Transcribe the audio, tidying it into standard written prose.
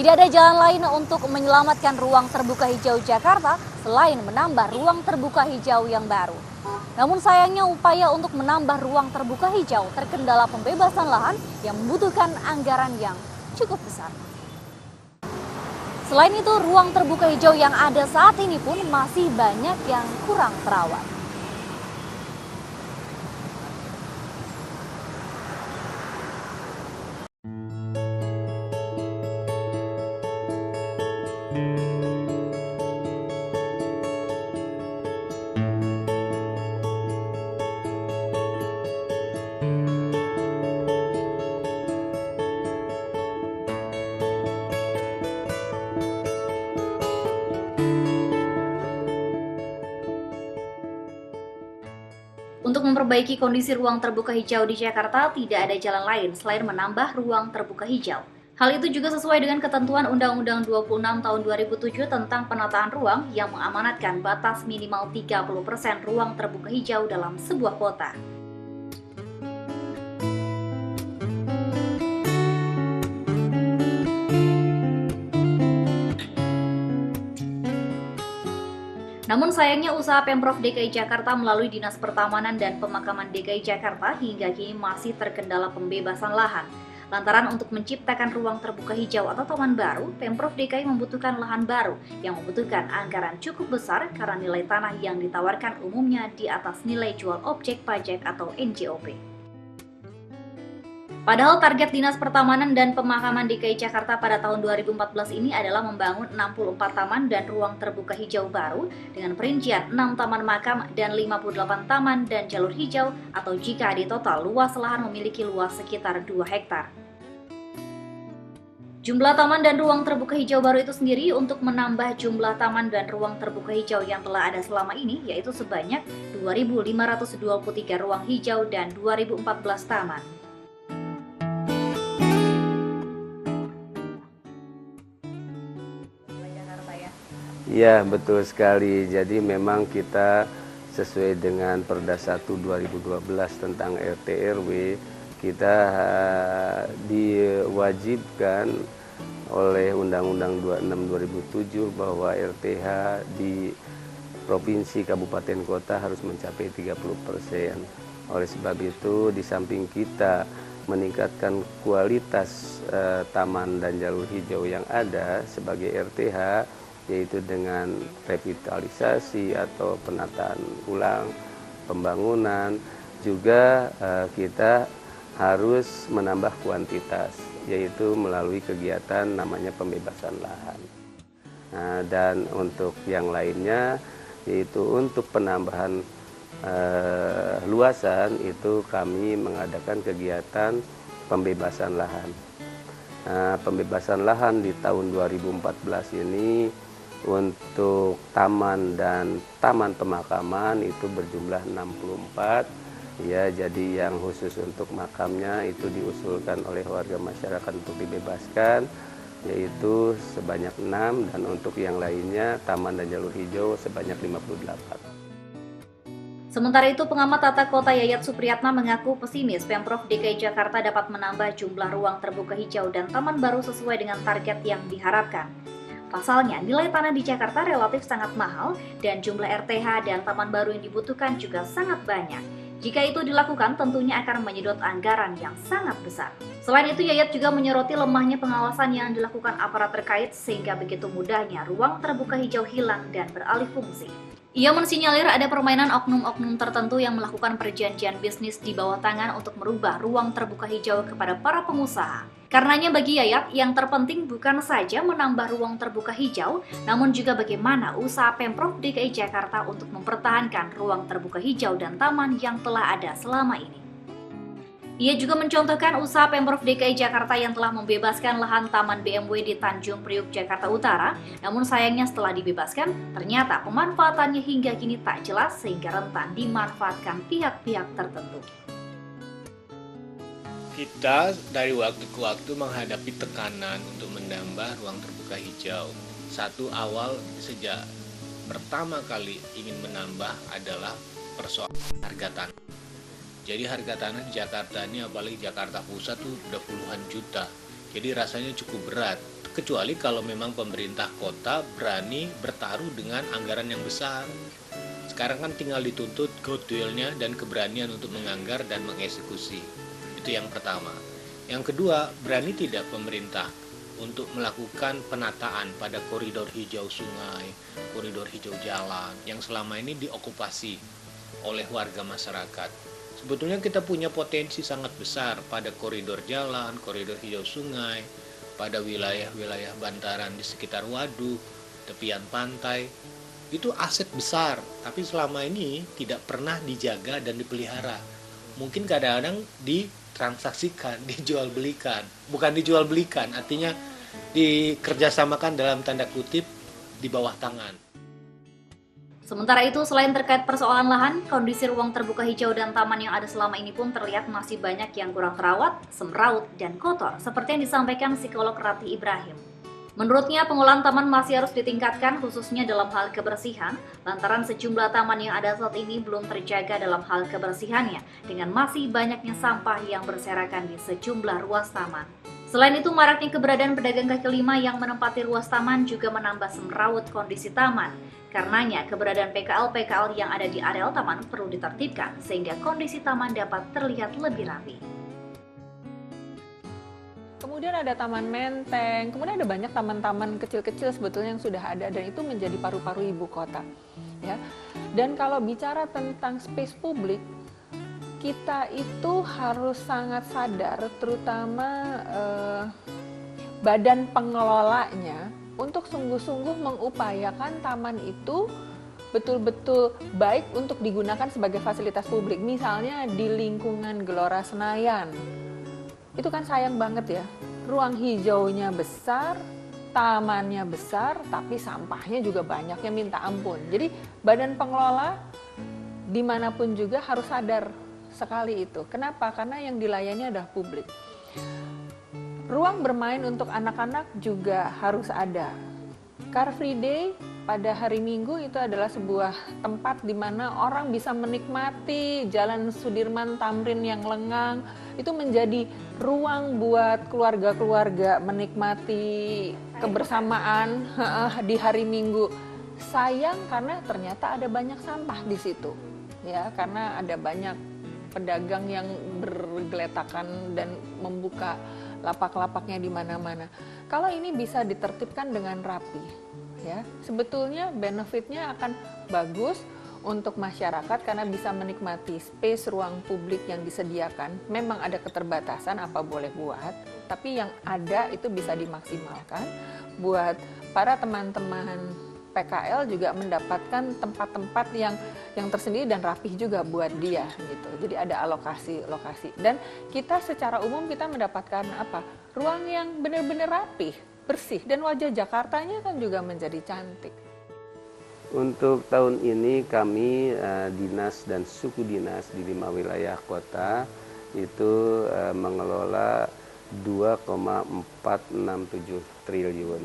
Tidak ada jalan lain untuk menyelamatkan ruang terbuka hijau Jakarta selain menambah ruang terbuka hijau yang baru. Namun sayangnya upaya untuk menambah ruang terbuka hijau terkendala pembebasan lahan yang membutuhkan anggaran yang cukup besar. Selain itu, ruang terbuka hijau yang ada saat ini pun masih banyak yang kurang terawat. Untuk memperbaiki kondisi ruang terbuka hijau di Jakarta, tidak ada jalan lain selain menambah ruang terbuka hijau. Hal itu juga sesuai dengan ketentuan Undang-Undang 26 tahun 2007 tentang penataan ruang yang mengamanatkan batas minimal 30% ruang terbuka hijau dalam sebuah kota. Namun sayangnya usaha Pemprov DKI Jakarta melalui Dinas Pertamanan dan Pemakaman DKI Jakarta hingga kini masih terkendala pembebasan lahan. Lantaran untuk menciptakan ruang terbuka hijau atau taman baru, Pemprov DKI membutuhkan lahan baru yang membutuhkan anggaran cukup besar karena nilai tanah yang ditawarkan umumnya di atas nilai jual objek pajak atau NJOP. Padahal target Dinas Pertamanan dan Pemakaman DKI Jakarta pada tahun 2014 ini adalah membangun 64 taman dan ruang terbuka hijau baru dengan perincian 6 taman makam dan 58 taman dan jalur hijau atau jika di total luas lahan memiliki luas sekitar 2 hektar. Jumlah taman dan ruang terbuka hijau baru itu sendiri untuk menambah jumlah taman dan ruang terbuka hijau yang telah ada selama ini yaitu sebanyak 2.523 ruang hijau dan 2.014 taman. Ya, betul sekali. Jadi memang kita sesuai dengan Perda 1 2012 tentang RT RW, kita diwajibkan oleh Undang-Undang 26 2007 bahwa RTH di provinsi, kabupaten, kota harus mencapai 30%. Oleh sebab itu, di samping kita meningkatkan kualitas taman dan jalur hijau yang ada sebagai RTH, yaitu dengan revitalisasi atau penataan ulang, pembangunan, juga kita harus menambah kuantitas, yaitu melalui kegiatan namanya pembebasan lahan. Nah, dan untuk yang lainnya, yaitu untuk penambahan luasan, itu kami mengadakan kegiatan pembebasan lahan. Nah, pembebasan lahan di tahun 2014 ini untuk taman dan taman pemakaman itu berjumlah 64. Ya, jadi yang khusus untuk makamnya itu diusulkan oleh warga masyarakat untuk dibebaskan, yaitu sebanyak 6, dan untuk yang lainnya taman dan jalur hijau sebanyak 58. Sementara itu, pengamat tata kota Yayat Supriyatna mengaku pesimis Pemprov DKI Jakarta dapat menambah jumlah ruang terbuka hijau dan taman baru sesuai dengan target yang diharapkan. Pasalnya, nilai tanah di Jakarta relatif sangat mahal dan jumlah RTH dan taman baru yang dibutuhkan juga sangat banyak. Jika itu dilakukan, tentunya akan menyedot anggaran yang sangat besar. Selain itu, Yayat juga menyoroti lemahnya pengawasan yang dilakukan aparat terkait sehingga begitu mudahnya ruang terbuka hijau hilang dan beralih fungsi. Ia mensinyalir ada permainan oknum-oknum tertentu yang melakukan perjanjian bisnis di bawah tangan untuk merubah ruang terbuka hijau kepada para pengusaha. Karenanya bagi Yayat, yang terpenting bukan saja menambah ruang terbuka hijau, namun juga bagaimana usaha Pemprov DKI Jakarta untuk mempertahankan ruang terbuka hijau dan taman yang telah ada selama ini. Ia juga mencontohkan usaha Pemprov DKI Jakarta yang telah membebaskan lahan Taman BMW di Tanjung Priuk, Jakarta Utara. Namun sayangnya setelah dibebaskan, ternyata pemanfaatannya hingga kini tak jelas sehingga rentan dimanfaatkan pihak-pihak tertentu. Kita dari waktu ke waktu menghadapi tekanan untuk menambah ruang terbuka hijau. Satu awal sejak pertama kali ingin menambah adalah persoalan harga tanah. Jadi harga tanah di Jakarta ini, apalagi Jakarta Pusat tuh udah puluhan juta. Jadi rasanya cukup berat kecuali kalau memang pemerintah kota berani bertaruh dengan anggaran yang besar. Sekarang kan tinggal dituntut goodwill-nya dan keberanian untuk menganggar dan mengeksekusi. Itu yang pertama. Yang kedua, berani tidak pemerintah untuk melakukan penataan pada koridor hijau sungai, koridor hijau jalan yang selama ini diokupasi oleh warga masyarakat. Sebetulnya kita punya potensi sangat besar pada koridor jalan, koridor hijau sungai, pada wilayah-wilayah bantaran di sekitar waduk, tepian pantai. Itu aset besar, tapi selama ini tidak pernah dijaga dan dipelihara. Mungkin kadang-kadang ditransaksikan, dijual belikan. Bukan dijual belikan, artinya dikerjasamakan dalam tanda kutip di bawah tangan. Sementara itu, selain terkait persoalan lahan, kondisi ruang terbuka hijau dan taman yang ada selama ini pun terlihat masih banyak yang kurang terawat, semraut, dan kotor, seperti yang disampaikan psikolog Ratih Ibrahim. Menurutnya, pengelolaan taman masih harus ditingkatkan khususnya dalam hal kebersihan, lantaran sejumlah taman yang ada saat ini belum terjaga dalam hal kebersihannya, dengan masih banyaknya sampah yang berserakan di sejumlah ruas taman. Selain itu, maraknya keberadaan pedagang kaki lima yang menempati ruas taman juga menambah semrawut kondisi taman. Karenanya, keberadaan PKL-PKL yang ada di areal taman perlu ditertibkan sehingga kondisi taman dapat terlihat lebih rapi. Kemudian ada taman menteng, kemudian ada banyak taman-taman kecil-kecil sebetulnya yang sudah ada dan itu menjadi paru-paru ibu kota. Ya. Dan kalau bicara tentang space publik, kita itu harus sangat sadar, terutama badan pengelolanya, untuk sungguh-sungguh mengupayakan taman itu betul-betul baik untuk digunakan sebagai fasilitas publik. Misalnya di lingkungan Gelora Senayan, itu kan sayang banget ya, ruang hijaunya besar, tamannya besar, tapi sampahnya juga banyaknya minta ampun. Jadi badan pengelola dimanapun juga harus sadar sekali itu. Kenapa? Karena yang dilayani adalah publik. Ruang bermain untuk anak-anak juga harus ada. Car Free Day pada hari Minggu itu adalah sebuah tempat di mana orang bisa menikmati Jalan Sudirman Tamrin yang lengang. Itu menjadi ruang buat keluarga-keluarga menikmati kebersamaan di hari Minggu. Sayang karena ternyata ada banyak sampah di situ. Ya, karena ada banyak pedagang yang bergeletakan dan membuka lapak-lapaknya di mana-mana. Kalau ini bisa ditertibkan dengan rapi, ya, sebetulnya benefitnya akan bagus untuk masyarakat karena bisa menikmati space ruang publik yang disediakan. Memang ada keterbatasan apa boleh buat, tapi yang ada itu bisa dimaksimalkan. Buat para teman-teman PKL juga mendapatkan tempat-tempat yang tersendiri dan rapih juga buat dia gitu. Jadi ada alokasi. Dan kita secara umum kita mendapatkan apa? Ruang yang benar-benar rapih, bersih, dan wajah Jakartanya kan juga menjadi cantik. Untuk tahun ini kami dinas dan suku dinas di 5 wilayah kota itu mengelola 2,467 triliun.